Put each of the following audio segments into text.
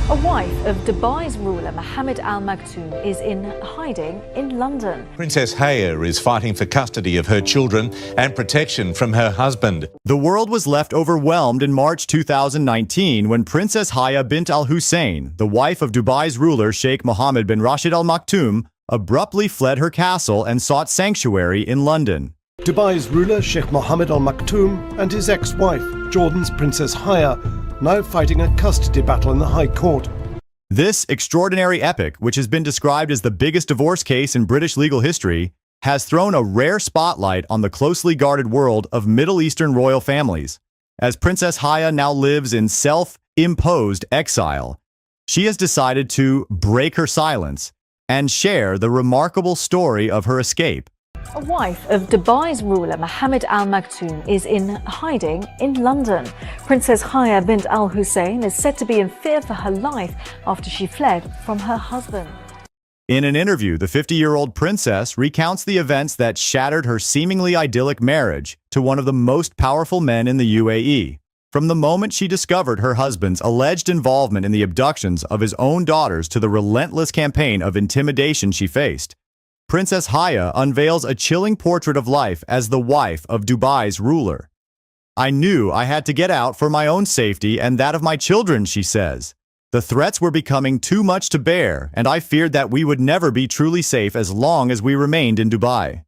A wife of Dubai's ruler Mohammed al-Maktoum is in hiding in London. Princess Haya is fighting for custody of her children and protection from her husband. The world was left overwhelmed in March 2019 when Princess Haya bint al-Hussein, the wife of Dubai's ruler Sheikh Mohammed bin Rashid al-Maktoum, abruptly fled her castle and sought sanctuary in London. Dubai's ruler Sheikh Mohammed al-Maktoum and his ex-wife, Jordan's Princess Haya, now fighting a custody battle in the High Court. This extraordinary epic, which has been described as the biggest divorce case in British legal history, has thrown a rare spotlight on the closely guarded world of Middle Eastern royal families. As Princess Haya now lives in self-imposed exile, she has decided to break her silence and share the remarkable story of her escape. A wife of Dubai's ruler Mohammed al-Maktoum is in hiding in London. Princess Haya bint al-Hussein is said to be in fear for her life after she fled from her husband. In an interview, the 50-year-old princess recounts the events that shattered her seemingly idyllic marriage to one of the most powerful men in the UAE. From the moment she discovered her husband's alleged involvement in the abductions of his own daughters to the relentless campaign of intimidation she faced, Princess Haya unveils a chilling portrait of life as the wife of Dubai's ruler. "I knew I had to get out for my own safety and that of my children," she says. "The threats were becoming too much to bear, and I feared that we would never be truly safe as long as we remained in Dubai."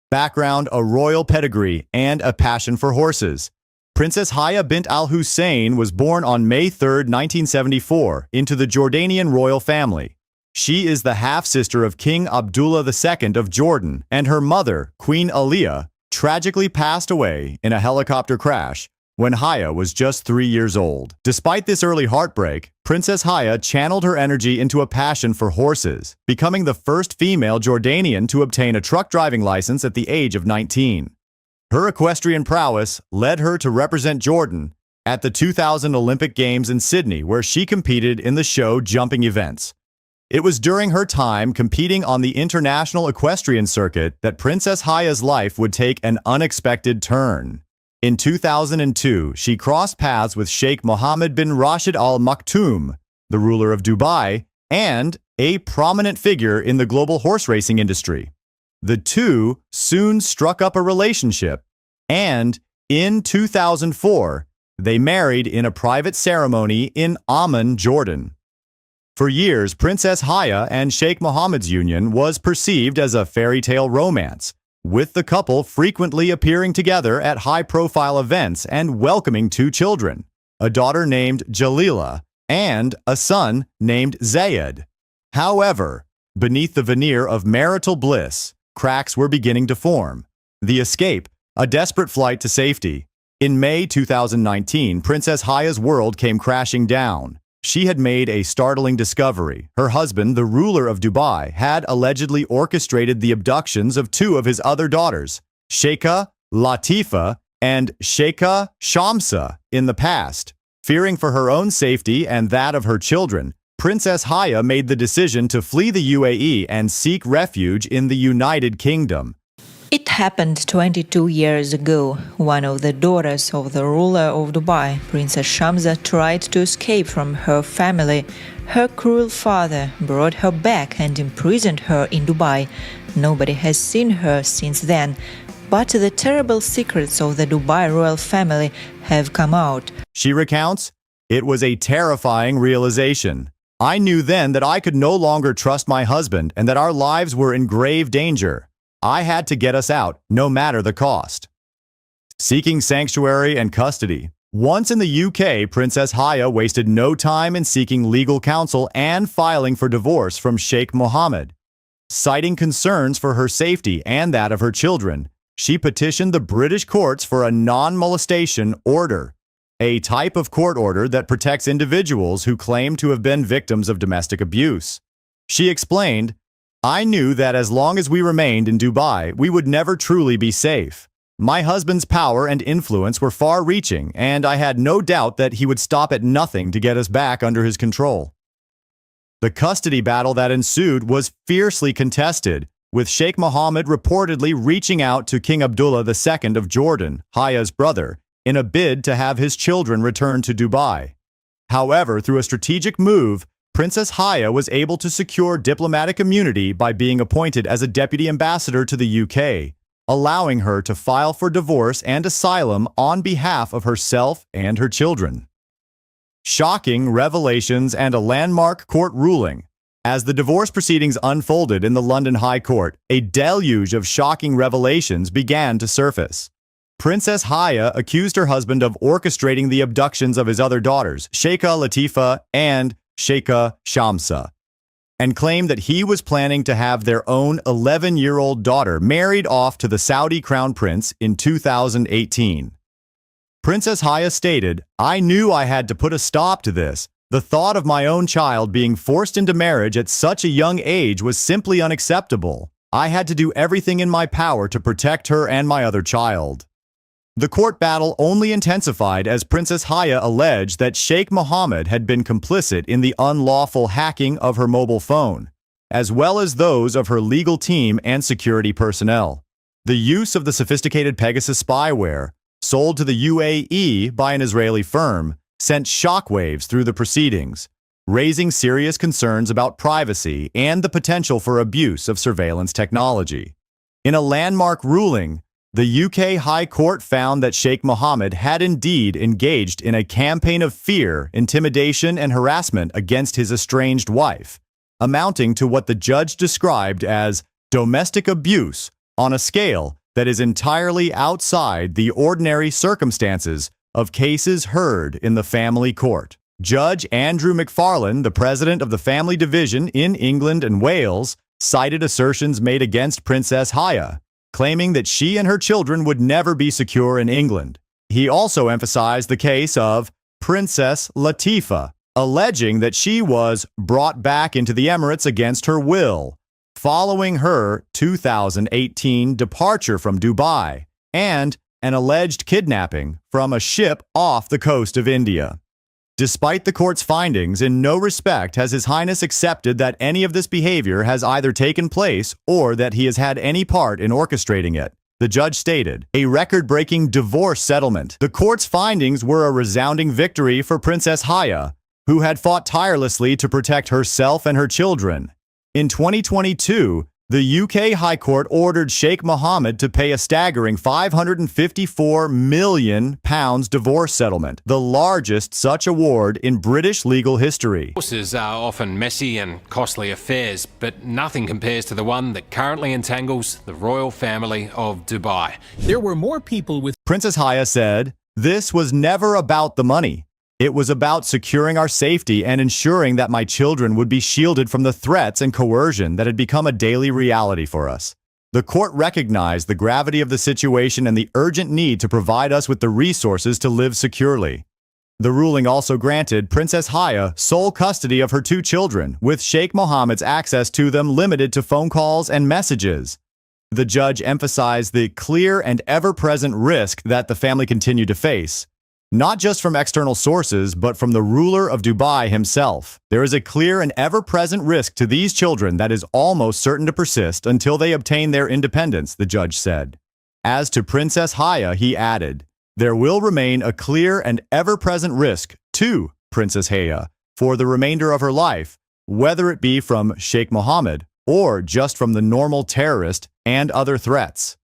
Background: a royal pedigree and a passion for horses. Princess Haya bint al-Hussein was born on May 3, 1974, into the Jordanian royal family. She is the half-sister of King Abdullah II of Jordan, and her mother, Queen Aliyah, tragically passed away in a helicopter crash when Haya was just 3 years old. Despite this early heartbreak, Princess Haya channeled her energy into a passion for horses, becoming the first female Jordanian to obtain a truck driving license at the age of 19. Her equestrian prowess led her to represent Jordan at the 2000 Olympic Games in Sydney, where she competed in the show jumping events. It was during her time competing on the international equestrian circuit that Princess Haya's life would take an unexpected turn. In 2002, she crossed paths with Sheikh Mohammed bin Rashid al-Maktoum, the ruler of Dubai, and a prominent figure in the global horse racing industry. The two soon struck up a relationship, and in 2004, they married in a private ceremony in Amman, Jordan. For years, Princess Haya and Sheikh Mohammed's union was perceived as a fairy tale romance, with the couple frequently appearing together at high-profile events and welcoming 2 children, a daughter named Jalila and a son named Zayed. However, beneath the veneer of marital bliss, cracks were beginning to form. The escape, a desperate flight to safety. In May 2019, Princess Haya's world came crashing down. She had made a startling discovery. Her husband, the ruler of Dubai, had allegedly orchestrated the abductions of 2 of his other daughters, Sheikha Latifa and Sheikha Shamsa, in the past. Fearing for her own safety and that of her children, Princess Haya made the decision to flee the UAE and seek refuge in the United Kingdom. It happened 22 years ago. One of the daughters of the ruler of Dubai, Princess Shamsa, tried to escape from her family. Her cruel father brought her back and imprisoned her in Dubai. Nobody has seen her since then, but the terrible secrets of the Dubai royal family have come out. She recounts, "It was a terrifying realization. I knew then that I could no longer trust my husband and that our lives were in grave danger. I had to get us out, no matter the cost." Seeking sanctuary and custody. Once in the UK, Princess Haya wasted no time in seeking legal counsel and filing for divorce from Sheikh Mohammed. Citing concerns for her safety and that of her children, she petitioned the British courts for a non-molestation order, a type of court order that protects individuals who claim to have been victims of domestic abuse. She explained, "I knew that as long as we remained in Dubai, we would never truly be safe. My husband's power and influence were far-reaching, and I had no doubt that he would stop at nothing to get us back under his control." The custody battle that ensued was fiercely contested, with Sheikh Mohammed reportedly reaching out to King Abdullah II of Jordan, Haya's brother, in a bid to have his children returned to Dubai. However, through a strategic move, Princess Haya was able to secure diplomatic immunity by being appointed as a deputy ambassador to the UK, allowing her to file for divorce and asylum on behalf of herself and her children. Shocking revelations and a landmark court ruling. As the divorce proceedings unfolded in the London High Court, a deluge of shocking revelations began to surface. Princess Haya accused her husband of orchestrating the abductions of his other daughters, Sheikha Latifa and Sheikha Shamsa, and claimed that he was planning to have their own 11-year-old daughter married off to the Saudi crown prince in 2018. Princess Haya stated, "I knew I had to put a stop to this. The thought of my own child being forced into marriage at such a young age was simply unacceptable. I had to do everything in my power to protect her and my other child." The court battle only intensified as Princess Haya alleged that Sheikh Mohammed had been complicit in the unlawful hacking of her mobile phone, as well as those of her legal team and security personnel. The use of the sophisticated Pegasus spyware, sold to the UAE by an Israeli firm, sent shockwaves through the proceedings, raising serious concerns about privacy and the potential for abuse of surveillance technology. In a landmark ruling, the UK High Court found that Sheikh Mohammed had indeed engaged in a campaign of fear, intimidation, and harassment against his estranged wife, amounting to what the judge described as domestic abuse on a scale that is entirely outside the ordinary circumstances of cases heard in the family court. Judge Andrew McFarlane, the president of the Family Division in England and Wales, cited assertions made against Princess Haya, claiming that she and her children would never be secure in England. He also emphasized the case of Princess Latifa, alleging that she was brought back into the Emirates against her will, following her 2018 departure from Dubai, and an alleged kidnapping from a ship off the coast of India. Despite the court's findings, in no respect has His Highness accepted that any of this behavior has either taken place or that he has had any part in orchestrating it. The judge stated, "A record-breaking divorce settlement. The court's findings were a resounding victory for Princess Haya, who had fought tirelessly to protect herself and her children." In 2022, the UK High Court ordered Sheikh Mohammed to pay a staggering £554 million divorce settlement, the largest such award in British legal history. Divorces are often messy and costly affairs, but nothing compares to the one that currently entangles the royal family of Dubai. There were more people with Princess Haya said, "This was never about the money. It was about securing our safety and ensuring that my children would be shielded from the threats and coercion that had become a daily reality for us." The court recognized the gravity of the situation and the urgent need to provide us with the resources to live securely. The ruling also granted Princess Haya sole custody of her 2 children, with Sheikh Mohammed's access to them limited to phone calls and messages. The judge emphasized the clear and ever-present risk that the family continued to face, not just from external sources, but from the ruler of Dubai himself. There is a clear and ever-present risk to these children that is almost certain to persist until they obtain their independence, the judge said. As to Princess Haya, he added, "There will remain a clear and ever-present risk to Princess Haya for the remainder of her life, whether it be from Sheikh Mohammed or just from the normal terrorist and other threats."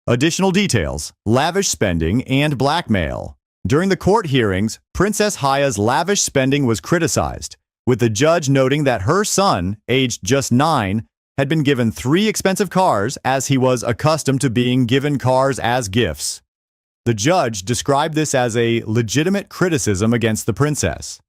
Additional details: lavish spending and blackmail. During the court hearings, Princess Haya's lavish spending was criticized, with the judge noting that her son, aged just 9, had been given 3 expensive cars as he was accustomed to being given cars as gifts. The judge described this as a legitimate criticism against the princess.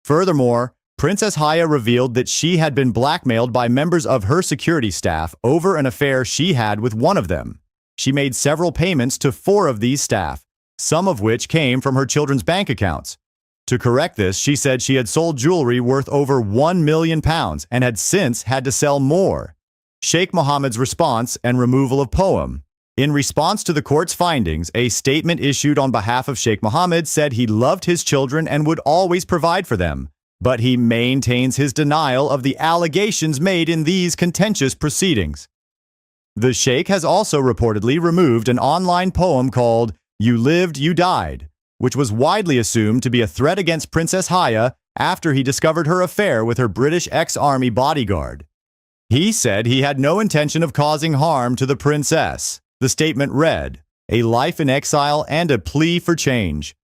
Furthermore, Princess Haya revealed that she had been blackmailed by members of her security staff over an affair she had with one of them. She made several payments to 4 of these staff, some of which came from her children's bank accounts. To correct this, she said she had sold jewelry worth over £1 million and had since had to sell more. Sheikh Mohammed's response and removal of poem. In response to the court's findings, a statement issued on behalf of Sheikh Mohammed said he loved his children and would always provide for them, but he maintains his denial of the allegations made in these contentious proceedings. The Sheikh has also reportedly removed an online poem called "You Lived, You Died," which was widely assumed to be a threat against Princess Haya after he discovered her affair with her British ex-army bodyguard. He said he had no intention of causing harm to the princess. The statement read, "A life in exile and a plea for change."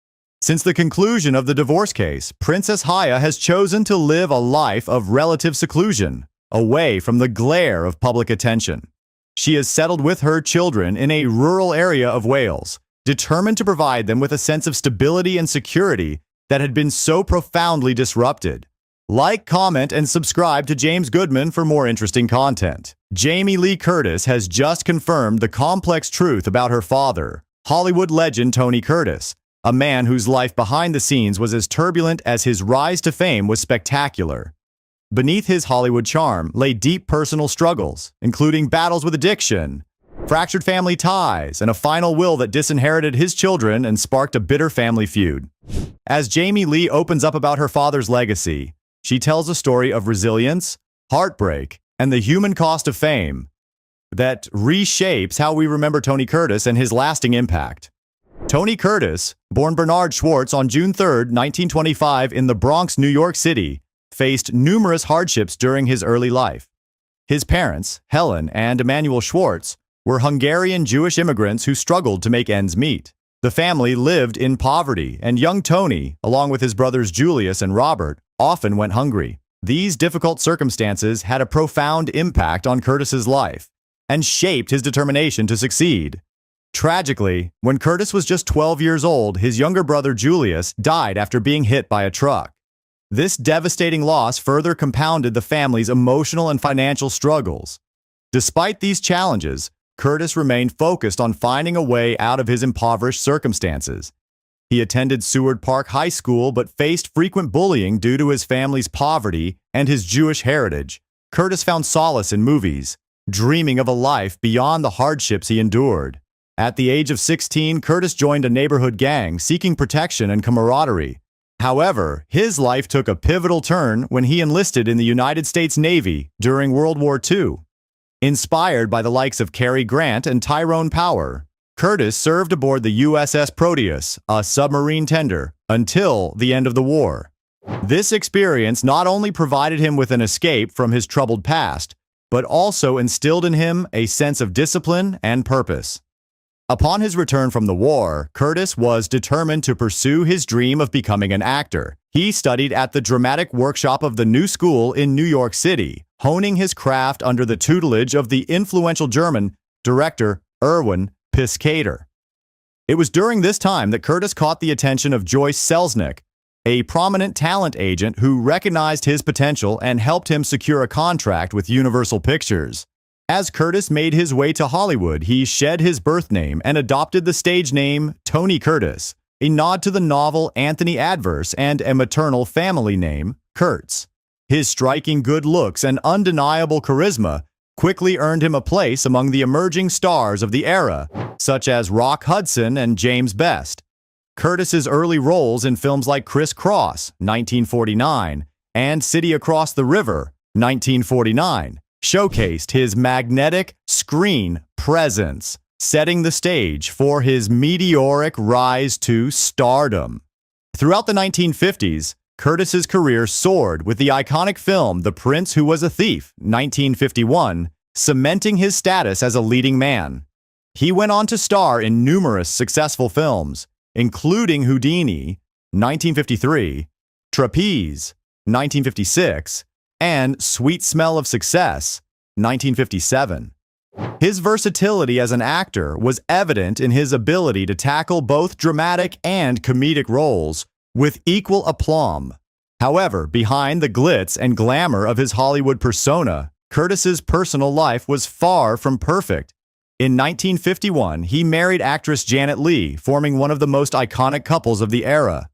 Since the conclusion of the divorce case, Princess Haya has chosen to live a life of relative seclusion, away from the glare of public attention. She has settled with her children in a rural area of Wales, determined to provide them with a sense of stability and security that had been so profoundly disrupted. Like, comment, and subscribe to James Goodman for more interesting content. Jamie Lee Curtis has just confirmed the complex truth about her father, Hollywood legend Tony Curtis, a man whose life behind the scenes was as turbulent as his rise to fame was spectacular. Beneath his Hollywood charm lay deep personal struggles, including battles with addiction, fractured family ties, and a final will that disinherited his children and sparked a bitter family feud. As Jamie Lee opens up about her father's legacy, she tells a story of resilience, heartbreak, and the human cost of fame that reshapes how we remember Tony Curtis and his lasting impact. Tony Curtis, born Bernard Schwartz on June 3, 1925 in the Bronx, New York City, faced numerous hardships during his early life. His parents, Helen and Emanuel Schwartz, were Hungarian Jewish immigrants who struggled to make ends meet. The family lived in poverty, and young Tony, along with his brothers Julius and Robert, often went hungry. These difficult circumstances had a profound impact on Curtis's life and shaped his determination to succeed. Tragically, when Curtis was just 12 years old, his younger brother Julius died after being hit by a truck. This devastating loss further compounded the family's emotional and financial struggles. Despite these challenges, Curtis remained focused on finding a way out of his impoverished circumstances. He attended Seward Park High School but faced frequent bullying due to his family's poverty and his Jewish heritage. Curtis found solace in movies, dreaming of a life beyond the hardships he endured. At the age of 16, Curtis joined a neighborhood gang seeking protection and camaraderie. However, his life took a pivotal turn when he enlisted in the United States Navy during World War II. Inspired by the likes of Cary Grant and Tyrone Power, Curtis served aboard the USS Proteus, a submarine tender, until the end of the war. This experience not only provided him with an escape from his troubled past, but also instilled in him a sense of discipline and purpose. Upon his return from the war, Curtis was determined to pursue his dream of becoming an actor. He studied at the dramatic workshop of the New School in New York City, honing his craft under the tutelage of the influential German director Erwin Piscator. It was during this time that Curtis caught the attention of Joyce Selznick, a prominent talent agent who recognized his potential and helped him secure a contract with Universal Pictures. As Curtis made his way to Hollywood, he shed his birth name and adopted the stage name Tony Curtis, a nod to the novel Anthony Adverse and a maternal family name, Kurtz. His striking good looks and undeniable charisma quickly earned him a place among the emerging stars of the era, such as Rock Hudson and James Best. Curtis's early roles in films like Criss Cross, 1949, and City Across the River, 1949, showcased his magnetic screen presence, setting the stage for his meteoric rise to stardom. Throughout the 1950s, Curtis's career soared with the iconic film The Prince Who Was a Thief, 1951, cementing his status as a leading man. He went on to star in numerous successful films, including Houdini, 1953, Trapeze, 1956, and Sweet Smell of Success, 1957. His versatility as an actor was evident in his ability to tackle both dramatic and comedic roles with equal aplomb. However, behind the glitz and glamour of his Hollywood persona, Curtis's personal life was far from perfect. In 1951, he married actress Janet Leigh, forming one of the most iconic couples of the era.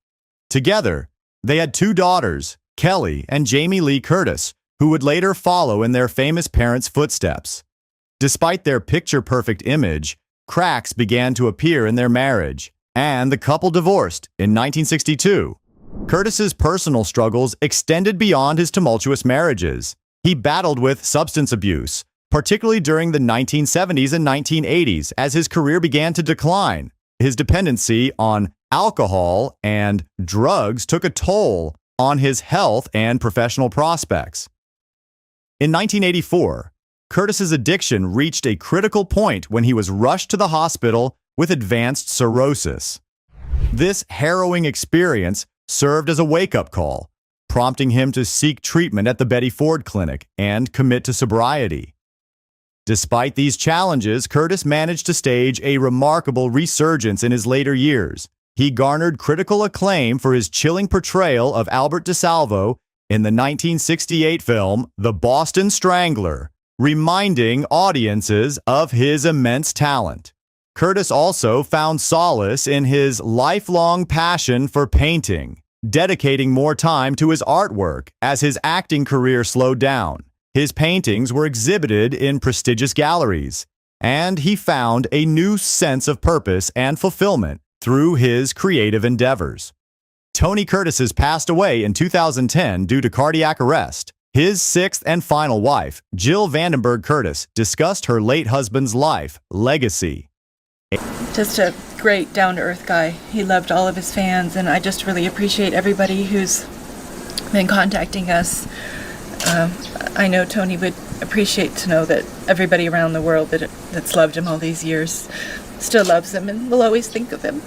Together, they had two daughters, Kelly and Jamie Lee Curtis, who would later follow in their famous parents' footsteps. Despite their picture-perfect image, cracks began to appear in their marriage, and the couple divorced in 1962. Curtis's personal struggles extended beyond his tumultuous marriages. He battled with substance abuse, particularly during the 1970s and 1980s as his career began to decline. his dependency on alcohol and drugs took a toll on his health and professional prospects. In 1984, Curtis's addiction reached a critical point when he was rushed to the hospital with advanced cirrhosis. This harrowing experience served as a wake-up call, prompting him to seek treatment at the Betty Ford Clinic and commit to sobriety. Despite these challenges, Curtis managed to stage a remarkable resurgence in his later years. He garnered critical acclaim for his chilling portrayal of Albert DeSalvo in the 1968 film The Boston Strangler, reminding audiences of his immense talent. Curtis also found solace in his lifelong passion for painting, dedicating more time to his artwork as his acting career slowed down. His paintings were exhibited in prestigious galleries, and he found a new sense of purpose and fulfillment through his creative endeavors. Tony Curtis has passed away in 2010 due to cardiac arrest. His sixth and final wife, Jill Vandenberg Curtis, discussed her late husband's life, legacy. Just a great down-to-earth guy. He loved all of his fans, and I just really appreciate everybody who's been contacting us. I know Tony would appreciate to know that everybody around the world that's loved him all these years still loves him and will always think of him.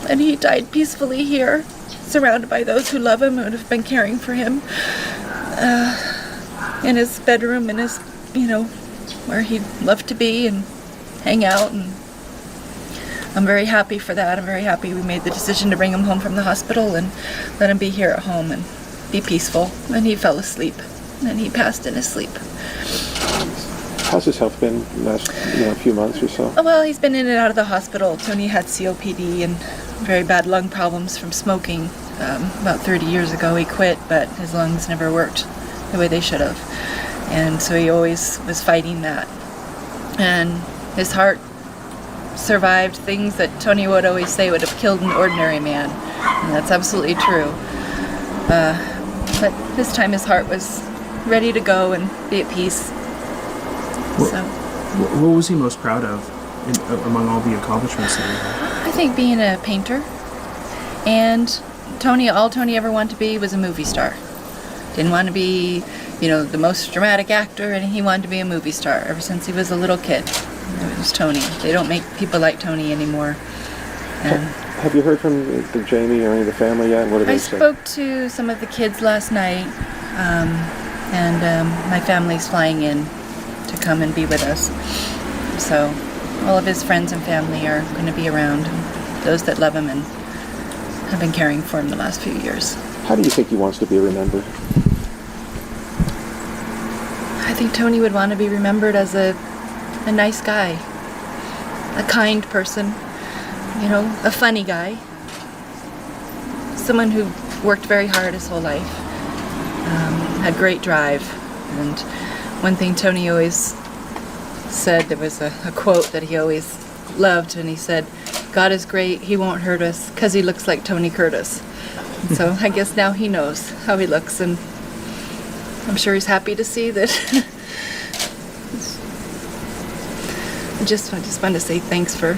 And he died peacefully here, surrounded by those who love him and have been caring for him. In his bedroom, in his, where he loved to be and hang out. And I'm very happy for that. I'm very happy we made the decision to bring him home from the hospital and let him be here at home and be peaceful. And he fell asleep, and he passed in his sleep. How's his health been last few months or so? Well, he's been in and out of the hospital. Tony had COPD and very bad lung problems from smoking. About 30 years ago he quit, but his lungs never worked the way they should have. And so he always was fighting that. And his heart survived things that Tony would always say would have killed an ordinary man. And that's absolutely true. But this time his heart was ready to go and be at peace. What was he most proud of among all the accomplishments that he had? I think being a painter. And all Tony ever wanted to be was a movie star. Didn't want to be, the most dramatic actor, and he wanted to be a movie star ever since he was a little kid. It was Tony. They don't make people like Tony anymore. And have you heard from Jamie or any of the family yet? What did they say? I spoke to some of the kids last night, and my family's flying in to come and be with us. So all of his friends and family are going to be around, those that love him and have been caring for him the last few years. How do you think he wants to be remembered? I think Tony would want to be remembered as a nice guy, a kind person, a funny guy, someone who worked very hard his whole life, had great drive. And one thing Tony always said, there was a quote that he always loved, and he said, "God is great, he won't hurt us, 'cause he looks like Tony Curtis." And so I guess now he knows how he looks, and I'm sure he's happy to see that. I just wanted to say thanks for...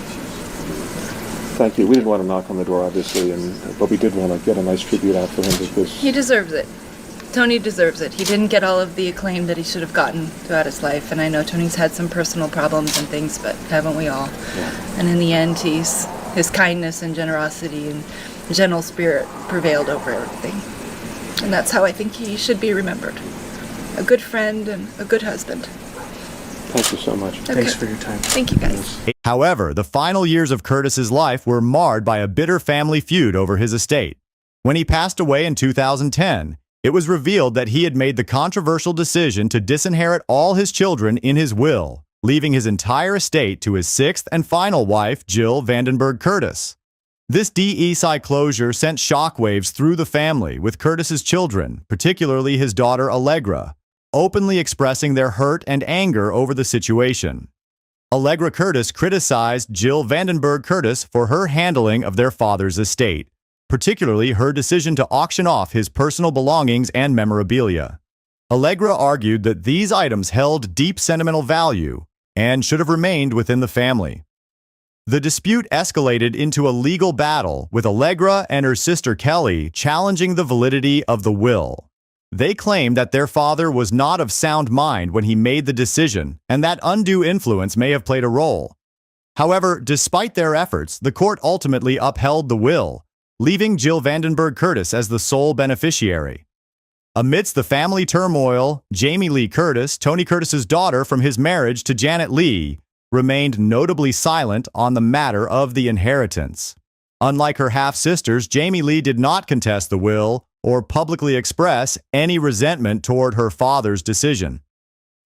Thank you. We didn't want to knock on the door, obviously, but we did want to get a nice tribute out for him because... He deserves it. Tony deserves it. He didn't get all of the acclaim that he should have gotten throughout his life, and I know Tony's had some personal problems and things, but haven't we all? Yeah. And in the end, his kindness and generosity and gentle spirit prevailed over everything. And that's how I think he should be remembered. A good friend and a good husband. Thank you so much. Okay. Thanks for your time. Thank you, guys. However, the final years of Curtis's life were marred by a bitter family feud over his estate. When he passed away in 2010, it was revealed that he had made the controversial decision to disinherit all his children in his will, leaving his entire estate to his sixth and final wife, Jill Vandenberg Curtis. This DEI closure sent shockwaves through the family, with Curtis's children, particularly his daughter Allegra, openly expressing their hurt and anger over the situation. Allegra Curtis criticized Jill Vandenberg Curtis for her handling of their father's estate, particularly her decision to auction off his personal belongings and memorabilia. Allegra argued that these items held deep sentimental value and should have remained within the family. The dispute escalated into a legal battle, with Allegra and her sister Kelly challenging the validity of the will. They claimed that their father was not of sound mind when he made the decision, and that undue influence may have played a role. However, despite their efforts, the court ultimately upheld the will, leaving Jill Vandenberg Curtis as the sole beneficiary. Amidst the family turmoil, Jamie Lee Curtis, Tony Curtis's daughter from his marriage to Janet Leigh, remained notably silent on the matter of the inheritance. Unlike her half-sisters, Jamie Lee did not contest the will or publicly express any resentment toward her father's decision.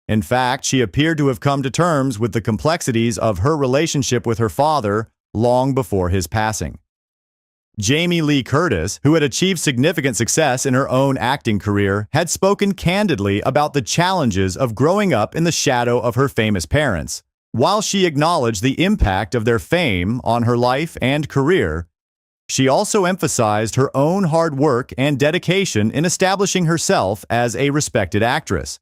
In fact, she appeared to have come to terms with the complexities of her relationship with her father long before his passing. Jamie Lee Curtis, who had achieved significant success in her own acting career, had spoken candidly about the challenges of growing up in the shadow of her famous parents. While she acknowledged the impact of their fame on her life and career, she also emphasized her own hard work and dedication in establishing herself as a respected actress.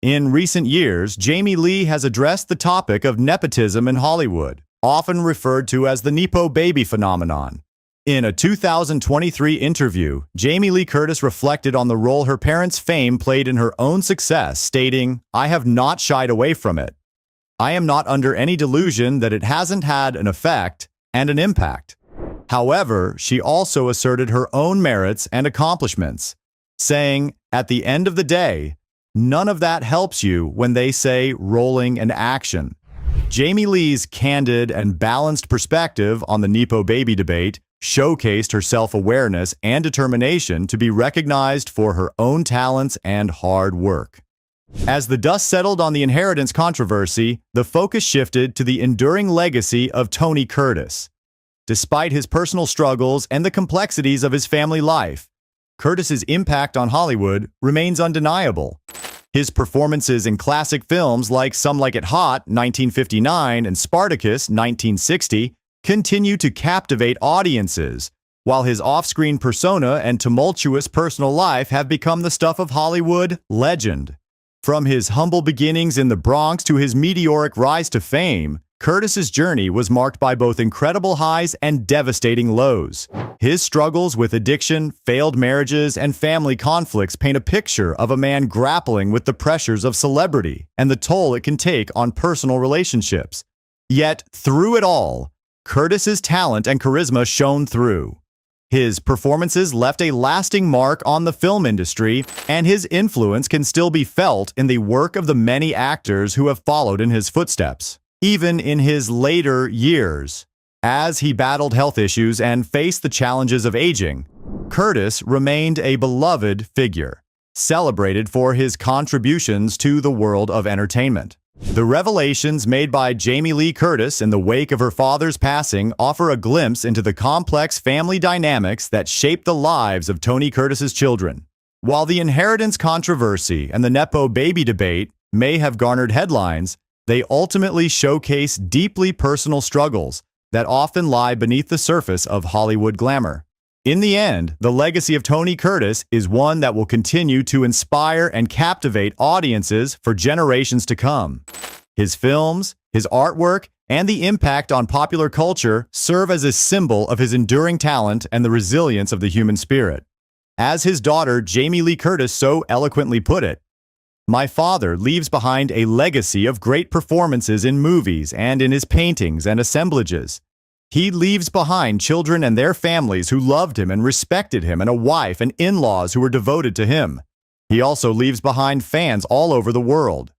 In recent years, Jamie Lee has addressed the topic of nepotism in Hollywood, often referred to as the Nepo baby phenomenon. In a 2023 interview, Jamie Lee Curtis reflected on the role her parents' fame played in her own success, stating, "I have not shied away from it. I am not under any delusion that it hasn't had an effect and an impact." However, she also asserted her own merits and accomplishments, saying, "At the end of the day, none of that helps you when they say rolling an action." Jamie Lee's candid and balanced perspective on the Nepo baby debate showcased her self-awareness and determination to be recognized for her own talents and hard work. As the dust settled on the inheritance controversy, the focus shifted to the enduring legacy of Tony Curtis. Despite his personal struggles and the complexities of his family life, Curtis's impact on Hollywood remains undeniable. His performances in classic films like Some Like It Hot, 1959, and Spartacus, 1960, continue to captivate audiences, while his off-screen persona and tumultuous personal life have become the stuff of Hollywood legend. From his humble beginnings in the Bronx to his meteoric rise to fame, Curtis's journey was marked by both incredible highs and devastating lows. His struggles with addiction, failed marriages, and family conflicts paint a picture of a man grappling with the pressures of celebrity and the toll it can take on personal relationships. Yet, through it all, Curtis's talent and charisma shone through. His performances left a lasting mark on the film industry, and his influence can still be felt in the work of the many actors who have followed in his footsteps. Even in his later years, as he battled health issues and faced the challenges of aging, Curtis remained a beloved figure, celebrated for his contributions to the world of entertainment. The revelations made by Jamie Lee Curtis in the wake of her father's passing offer a glimpse into the complex family dynamics that shaped the lives of Tony Curtis's children. While the inheritance controversy and the Nepo baby debate may have garnered headlines, they ultimately showcase deeply personal struggles that often lie beneath the surface of Hollywood glamour. In the end, the legacy of Tony Curtis is one that will continue to inspire and captivate audiences for generations to come. His films, his artwork, and the impact on popular culture serve as a symbol of his enduring talent and the resilience of the human spirit. As his daughter Jamie Lee Curtis so eloquently put it, "My father leaves behind a legacy of great performances in movies and in his paintings and assemblages. He leaves behind children and their families who loved him and respected him, and a wife and in-laws who were devoted to him. He also leaves behind fans all over the world.